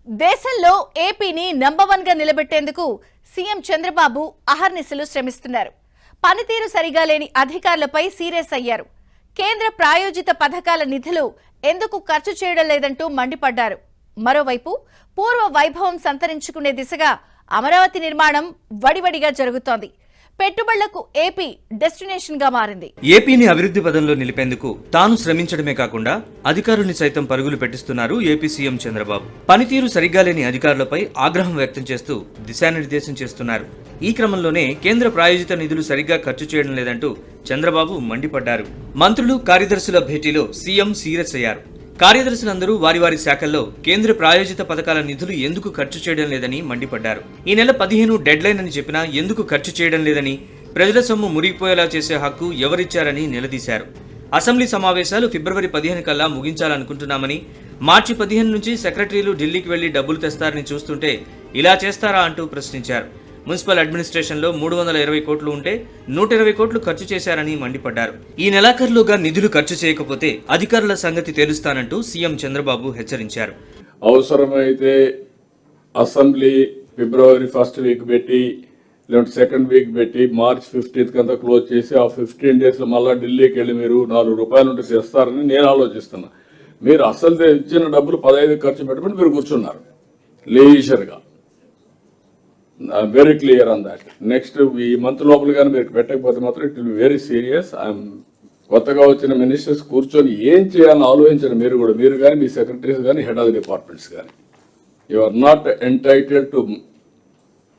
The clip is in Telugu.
దేశంలో ఏపీని నంబర్ 1 గా నిలబెట్టేందుకు సీఎం చంద్రబాబు అహర్నిశలు శ్రమిస్తున్నారు. పనితీరు సరిగా లేని అధికారులపై సీరియస్ అయ్యారు. కేంద్ర ప్రాయోజిత పథకాల నిధులు ఎందుకు ఖర్చు చేయడం లేదంటూ మండిపడ్డారు. మరోవైపు పూర్వ వైభవం సంతరించుకునే దిశగా అమరావతి నిర్మాణం వడివడిగా జరుగుతోంది. పెట్టుబడులకు ఏపీ డెస్టినేషన్ గా మారింది. ఏపీని అభివృద్ధి పదంలో నిలిపేందుకు తాను శ్రమించడమే కాకుండా అధికారుల్ని సైతం పరుగులు పెట్టిస్తున్నారు ఏపీ సీఎం చంద్రబాబు. పనితీరు సరిగ్గా లేని అధికారులపై ఆగ్రహం వ్యక్తం చేస్తూ దిశానిర్దేశం చేస్తున్నారు. ఈ క్రమంలోనే కేంద్ర ప్రాయోజిత నిధులు సరిగ్గా ఖర్చు చేయడం లేదంటూ చంద్రబాబు మండిపడ్డారు. మంత్రులు, కార్యదర్శుల భేటీలో సీఎం సీరియస్ అయ్యారు. కార్యదర్శులందరూ వారి వారి శాఖల్లో కేంద్ర ప్రాయోజిత పథకాల నిధులు ఎందుకు ఖర్చు చేయడం లేదని మండిపడ్డారు. ఈ నెల 15 డెడ్ లైన్ అని చెప్పినా ఎందుకు ఖర్చు చేయడం లేదని, ప్రజల సొమ్ము మురిగిపోయేలా చేసే హక్కు ఎవరిచ్చారని నిలదీశారు. అసెంబ్లీ సమావేశాలు ఫిబ్రవరి 15 కల్లా ముగించాలనుకుంటున్నామని, మార్చి 15 నుంచి సెక్రటరీలు ఢిల్లీకి వెళ్లి డబ్బులు తెస్తారని చూస్తుంటే ఇలా చేస్తారా అంటూ ప్రశ్నించారు. మున్సిపల్ అడ్మినిస్ట్రేషన్లో 320 కోట్లు ఉంటే 120 కోట్లు ఖర్చు చేశారని మండిపడ్డారు. ఈ నెలాఖరులోగా నిధులు ఖర్చు చేయకపోతే అధికారుల సంగతి తేలుస్తానంటూ సీఎం చంద్రబాబు హెచ్చరించారు. అవసరమైతే అసెంబ్లీ ఫిబ్రవరి 1st వీక్ పెట్టి, లేదంటే 2nd వీక్ పెట్టి, మార్చ్ 15th అంతా క్లోజ్ చేసి ఆ 15 days లో మళ్ళా ఢిల్లీకి వెళ్ళి మీరు 4 రూపాయలు ఉంటే తెస్తారని నేను ఆలోచిస్తున్నా. మీరు అసలు ఇచ్చిన డబ్బులు 15 ఖర్చు పెట్టమని మీరు కూర్చున్నారు లేజర్గా. Very clear on that. Next ఈ మంత్ లోపల కానీ మీరు పెట్టకపోతే మాత్రం it will be very serious. కొత్తగా వచ్చిన మినిస్టర్స్ కూర్చొని ఏం చేయాలని ఆలోచించండి. మీరు కానీ, మీ సెక్రటరీస్ కానీ, హెడ్ ఆఫ్ ది డిపార్ట్మెంట్స్ కానీ. You are not entitled to